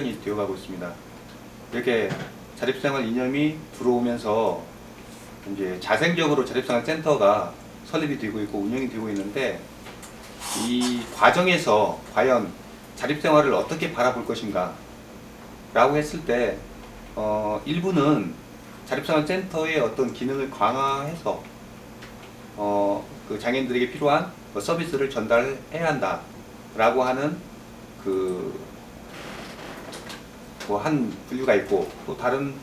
이 되어가고 있습니다. 이렇게 자립생활 이념이 들어오면서 이제 자생적으로 자립생활 센터가 설립이 되고 있고 운영이 되고 있는데, 이 과정에서 과연 자립생활을 어떻게 바라볼 것인가 라고 했을 때 일부는 자립생활 센터의 어떤 기능을 강화해서 그 장애인들에게 필요한 서비스를 전달해야 한다 라고 하는 한 분류가 있고, 또 다른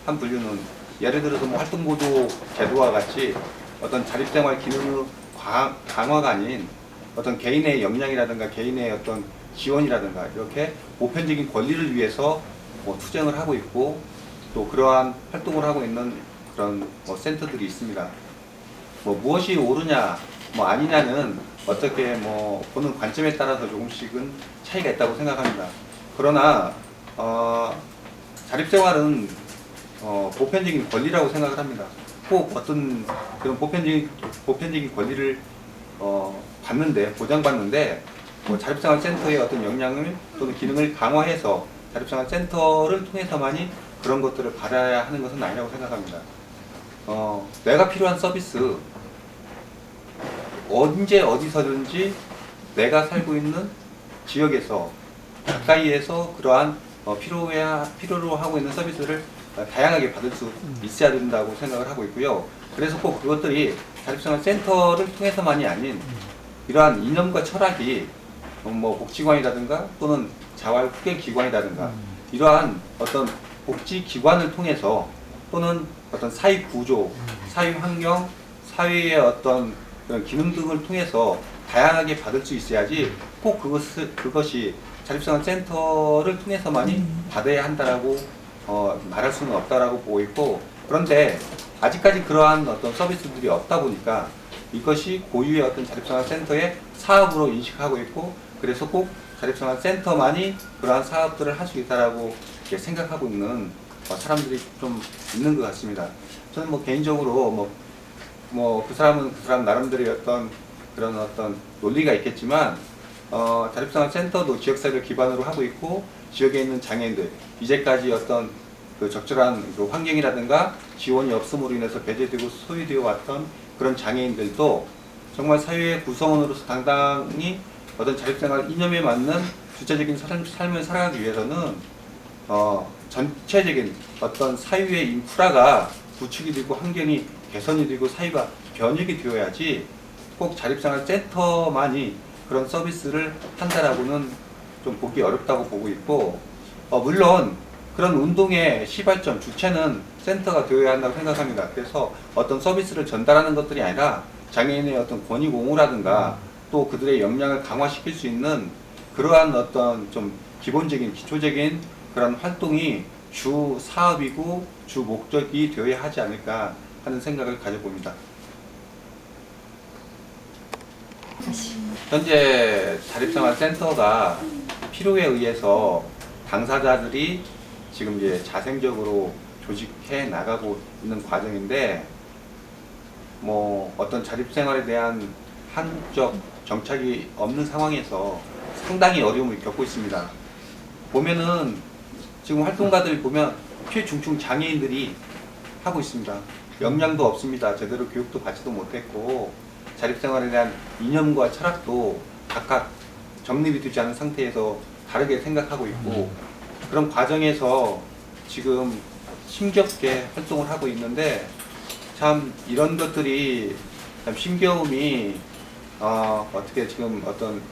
한 분류는 예를 들어서 활동보조 제도와 같이 어떤 자립생활 기능의 강화가 아닌 어떤 개인의 역량이라든가 개인의 어떤 지원이라든가 이렇게 보편적인 권리를 위해서 투쟁을 하고 있고, 또 그러한 활동을 하고 있는 그런 센터들이 있습니다. 무엇이 옳으냐 아니냐는 어떻게 보는 관점에 따라서 조금씩은 차이가 있다고 생각합니다. 그러나 자립생활은 보편적인 권리라고 생각을 합니다. 꼭 어떤 그런 보편적인 권리를 보장받는데, 자립생활 센터의 어떤 역량을 또는 기능을 강화해서 자립생활 센터를 통해서만이 그런 것들을 받아야 하는 것은 아니라고 생각합니다. 내가 필요한 서비스, 언제 어디서든지 내가 살고 있는 지역에서 가까이에서 그러한 필요로 하고 있는 서비스를 다양하게 받을 수 있어야 된다고 생각을 하고 있고요. 그래서 꼭 그것들이 자립생활 센터를 통해서만이 아닌 이러한 이념과 철학이 복지관이라든가 또는 자활후견기관이라든가 이러한 어떤 복지기관을 통해서, 또는 어떤 사회 구조, 사회 환경, 사회의 어떤 그런 기능 등을 통해서 다양하게 받을 수 있어야지 꼭 그것이 자립생활 센터를 통해서만이 받아야 한다라고 말할 수는 없다라고 보고 있고, 그런데 아직까지 그러한 어떤 서비스들이 없다 보니까 이것이 고유의 어떤 자립생활 센터의 사업으로 인식하고 있고, 그래서 꼭 자립생활 센터만이 그러한 사업들을 할 수 있다라고 생각하고 있는 사람들이 좀 있는 것 같습니다. 저는 개인적으로 그 사람은 그 사람 나름대로의 그런 논리가 있겠지만, 자립생활 센터도 지역사회를 기반으로 하고 있고, 지역에 있는 장애인들, 이제까지 어떤 적절한 환경이라든가 지원이 없음으로 인해서 배제되고 소외되어 왔던 그런 장애인들도 정말 사회의 구성원으로서 당당히 어떤 자립생활 이념에 맞는 주체적인 삶을 살아가기 위해서는 전체적인 어떤 사회의 인프라가 구축이 되고 환경이 개선이 되고 사회가 변혁이 되어야지 꼭 자립생활 센터만이 그런 서비스를 한다라고는 좀 보기 어렵다고 보고 있고, 물론 그런 운동의 시발점, 주체는 센터가 되어야 한다고 생각합니다. 그래서 어떤 서비스를 전달하는 것들이 아니라 장애인의 어떤 권익 옹호라든가 또 그들의 역량을 강화시킬 수 있는 그러한 어떤 좀 기본적인 기초적인 그런 활동이 주 사업이고 주 목적이 되어야 하지 않을까 하는 생각을 가져봅니다. 현재 자립생활 센터가 필요에 의해서 당사자들이 지금 이제 자생적으로 조직해 나가고 있는 과정인데, 어떤 자립생활에 대한 한국적 정착이 없는 상황에서 상당히 어려움을 겪고 있습니다. 보면은 지금 활동가들 보면 최중증 장애인들이 하고 있습니다. 역량도 없습니다. 제대로 교육도 받지도 못했고, 자립생활에 대한 이념과 철학도 각각 정립이 되지 않은 상태에서 다르게 생각하고 있고, 그런 과정에서 지금 힘겹게 활동을 하고 있는데, 참 이런 것들이 참 힘겨움이 어떻게 지금 어떤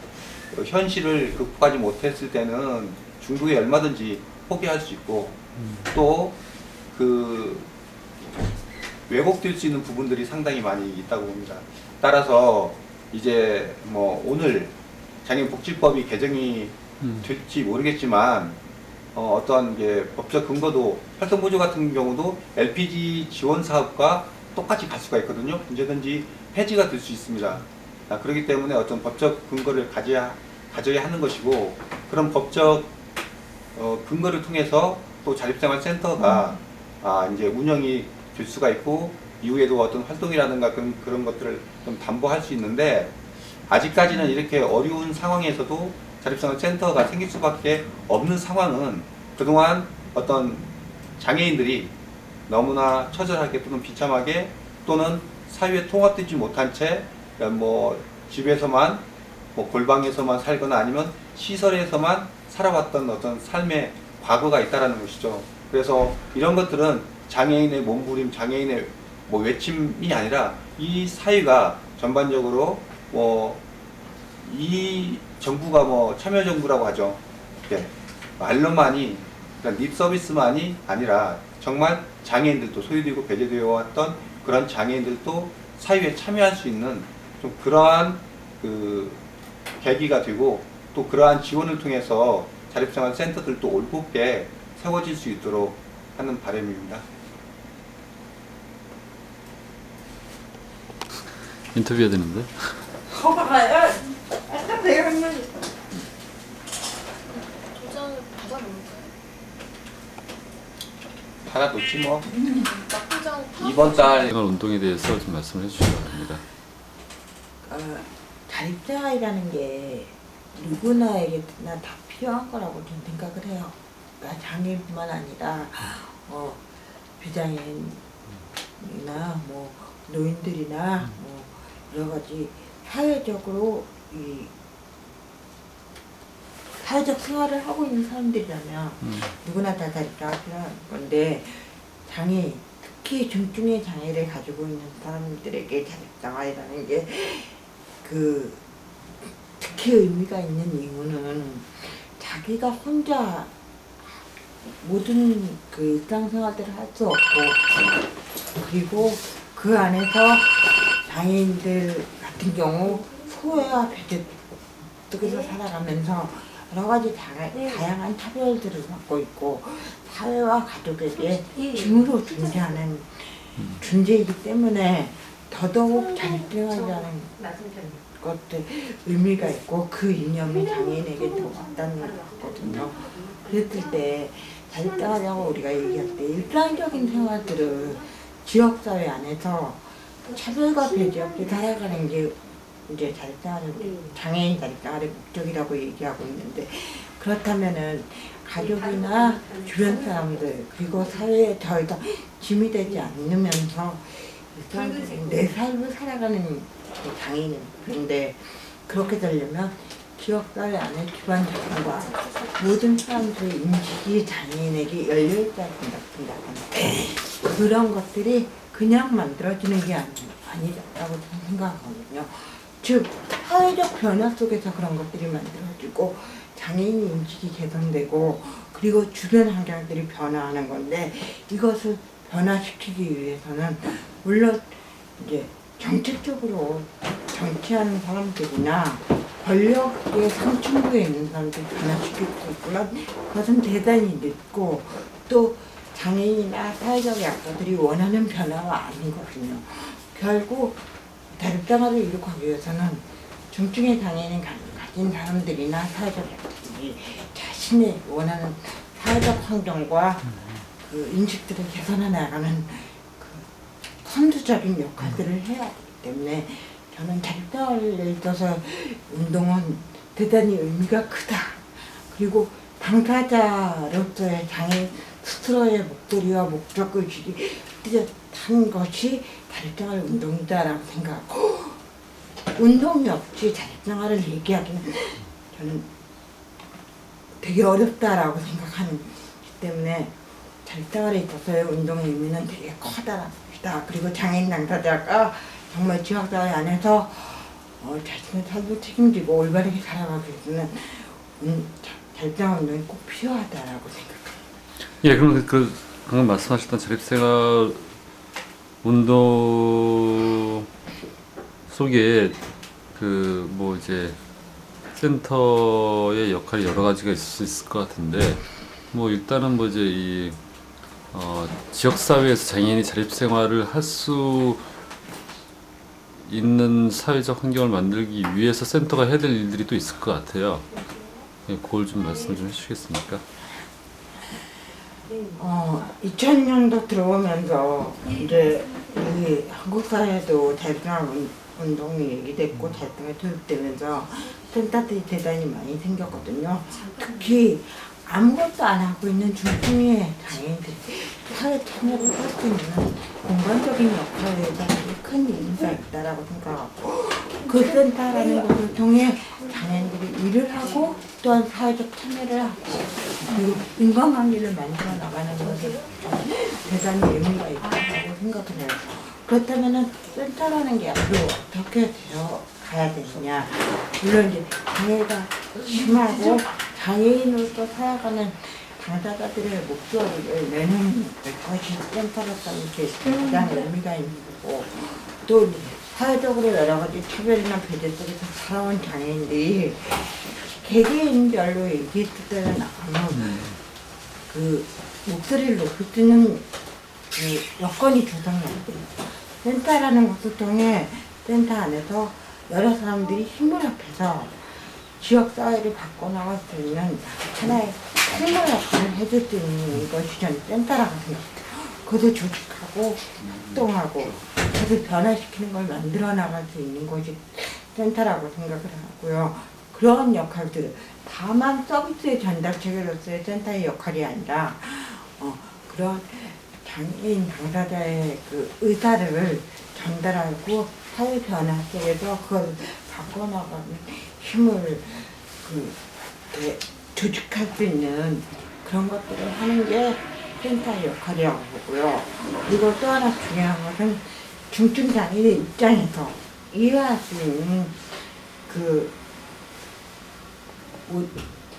현실을 극복하지 못했을 때는 중도에 얼마든지 포기할 수 있고, 또 왜곡될 수 있는 부분들이 상당히 많이 있다고 봅니다. 따라서 이제 오늘 장애인복지법이 개정이 될지 모르겠지만, 어떤 법적 근거도 활동보조 같은 경우도 LPG 지원 사업과 똑같이 갈 수가 있거든요. 언제든지 폐지가 될 수 있습니다. 그렇기 때문에 어떤 법적 근거를 가져야 하는 것이고, 그런 법적 근거를 통해서 또 자립생활 센터가 이제 운영이 될 수가 있고, 이후에도 어떤 활동이라든가 그런 것들을 좀 담보할 수 있는데, 아직까지는 이렇게 어려운 상황에서도 자립생활센터가 생길 수밖에 없는 상황은 그동안 어떤 장애인들이 너무나 처절하게 또는 비참하게 또는 사회에 통합되지 못한 채 뭐 집에서만 뭐 골방에서만 살거나 아니면 시설에서만 살아왔던 어떤 삶의 과거가 있다라는 것이죠. 그래서 이런 것들은 장애인의 몸부림, 장애인의 뭐 외침이 아니라 이 사회가 전반적으로 뭐 이 정부가 뭐 참여정부라고 하죠. 네. 말로만이 그러니까 립 서비스만이 아니라 정말 장애인들도 소외되고 배제되어 왔던 그런 장애인들도 사회에 참여할 수 있는 좀 그러한 그 계기가 되고 또 그러한 지원을 통해서 자립생활센터들도 올곧게 세워질 수 있도록 하는 바람입니다. 인터뷰해야 되는데. 거봐요. 아까 내가 했는데. 도장을 받아놓을까요? 받아놓지 뭐. 낙도장 이번 달 생활 운동에 대해서 좀 말씀을 해주시기 바랍니다. 자립생활이라는 게 누구나에게나 다 필요한 거라고 저는 생각을 해요. 그러니까 장애인뿐만 아니라 비장애인이나 뭐 노인들이나 뭐 여러 가지 사회적으로 이 사회적 생활을 하고 있는 사람들이라면 누구나 다 자립생활 필요한 건데 장애인, 특히 중증의 장애를 가지고 있는 사람들에게 자립생활이라는 게 특히 의미가 있는 이유는 자기가 혼자 모든 그 일상생활들을 할 수 없고 그리고 그 안에서 장애인들 같은 경우 소외와 배제 속에서 살아가면서 여러 가지 다양한 차별들을 받고 있고 사회와 가족에게 짐으로 존재하는 존재이기 때문에 더더욱 자립생활이라는 것들 의미가 있고 그 이념이 장애인에게 더 왔다는 거거든요. 그랬을 때 자립생활이라고 우리가 얘기할 때 일상적인 생활들을 지역사회 안에서 차별과 배제 없이 살아가는 게 이제 장애인 자립생활의 목적이라고 얘기하고 있는데 그렇다면은 가족이나 주변 사람들 그리고 사회에 더 이상 짐이 되지 않으면서 내 삶을 살아가는 장애인은 그런데 그렇게 되려면 지역사회 안에 기반 자산과 모든 사람들의 인식이 장애인에게 열려있다고 생각한다. 그런 것들이 그냥 만들어지는 게 아니라고 저는 생각하거든요. 즉 사회적 변화 속에서 그런 것들이 만들어지고 장애인 인식이 개선되고 그리고 주변 환경들이 변화하는 건데 이것을 변화시키기 위해서는 물론 이제 정책적으로 정치하는 사람들이나 권력의 상층부에 있는 사람들이 변화시킬 수 있지만 그것은 대단히 늦고 또 장애인이나 사회적 약자들이 원하는 변화가 아니거든요. 결국 자립생활을 이룩하기 위해서는 중증의 장애인을 가진 사람들이나 사회적 약자들이 자신의 원하는 사회적 환경과 그 인식들을 개선해 나가는 그 선두적인 역할들을 해야 하기 때문에 저는 자립생활에 있어서 운동은 대단히 의미가 크다. 그리고 당사자로서의 장애인 스스로의 목소리와 목적의식이 뚜렷한 것이 자립생활 운동이다라고 생각하고 운동이 없이 자립생활을 얘기하기는 저는 되게 어렵다라고 생각하는 때문에 자립생활에 있어서의 운동의 의미는 되게 커다랍니다. 그리고 장애인 당사자가 정말 지역사회 안에서 자신의 삶을 책임지고 올바르게 살아가기 위해서는 자립생활 운동이 꼭 필요하다라고 생각합니다. 예, 그럼 방금 말씀하셨던 자립생활 운동 속에 뭐 이제 센터의 역할이 여러 가지가 있을 수 있을 것 같은데 뭐 일단은 뭐 이제 지역 사회에서 장애인이 자립생활을 할 수 있는 사회적 환경을 만들기 위해서 센터가 해야 될 일들이 또 있을 것 같아요. 예, 그걸 좀 말씀 좀 해주시겠습니까? 2000년도 들어오면서 이제 우리 한국 사회도 자립생활 운동이 얘기됐고 자립생활 도입되면서 센터들이 대단히 많이 생겼거든요. 특히 아무것도 안 하고 있는 중증의 장애인들이 사회 참여를 할 수 있는 공간적인 역할에 대한 큰 의미가 있다라고 생각하고 그 센터라는 것을 통해 장애인들이 일을 하고 또한 사회적 참여를 하고 그리고 인간관계를 만들어 나가는 것에 대단히 의미가 있다고 생각을 해요. 그렇다면 센터라는 게 앞으로 어떻게 되어 가야 되느냐. 물론 이제 장애가 심하고 장애인으로서 살아가는 당사자들의 목소리를 내는 것이 센터로서는 가장 의미가 있는 거고 또 사회적으로 여러 가지 차별이나 배제 속에서 살아온 장애인들이 개개인별로 얘기했을 때는 아마 그 목소리를 높일 수 있는 그 여건이 조성이 안 돼요. 센터라는 것을 통해 센터 안에서 여러 사람들이 힘을 합해서 지역사회를 바꿔나갈 수 있는 하나의 힘을 역할을 해줄 수 있는 것이 저는 센터라고 생각해요. 그것을 조직하고 활동하고 그것을 변화시키는 걸 만들어 나갈 수 있는 것이 센터라고 생각을 하고요. 그런 역할들, 다만 서비스의 전달 체계로서의 센터의 역할이 아니라 그런 장애인 당사자의 그 의사를 전달하고 사회 변화 속에서 그걸 바꿔나가는 힘을 조직할 수 있는 그런 것들을 하는 게 센터의 역할이라고 보고요. 그리고 또 하나 중요한 것은 중증장애인의 입장에서 이해할 수 있는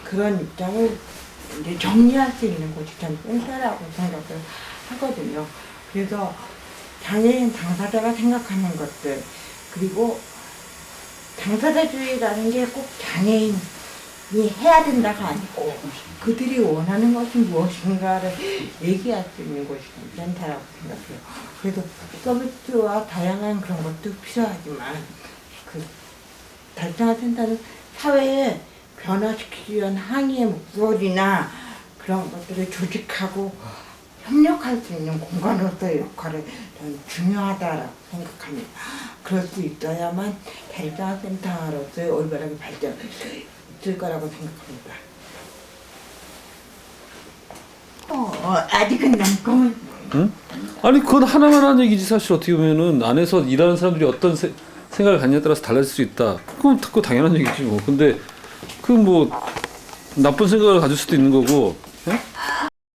그런 입장을 이제 정리할 수 있는 곳이 전 센터라고 생각을 하거든요. 그래서 장애인 당사자가 생각하는 것들 그리고 당사자주의라는 게 꼭 장애인이 해야 된다가 아니고 그들이 원하는 것이 무엇인가를 얘기할 수 있는 곳이 센터라고 생각해요. 그래서 서비스와 다양한 그런 것도 필요하지만 그 달성화 센터는 사회에 변화시키기 위한 항의의 목소리나 그런 것들을 조직하고 협력할 수 있는 공간으로서의 역할이 저는 중요하다고 생각합니다. 그럴 수 있어야만 달성화 센터로서의 올바르게 발전할 수 있을 거라고 생각합니다. 아직은 남kom은 응? 아니 그건 하나만 한 얘기지 사실 어떻게 보면은 안에서 일하는 사람들이 어떤 생각을 갖냐에 따라서 달라질 수 있다. 그건 당연한 얘기지 뭐. 근데 그 뭐 나쁜 생각을 가질 수도 있는 거고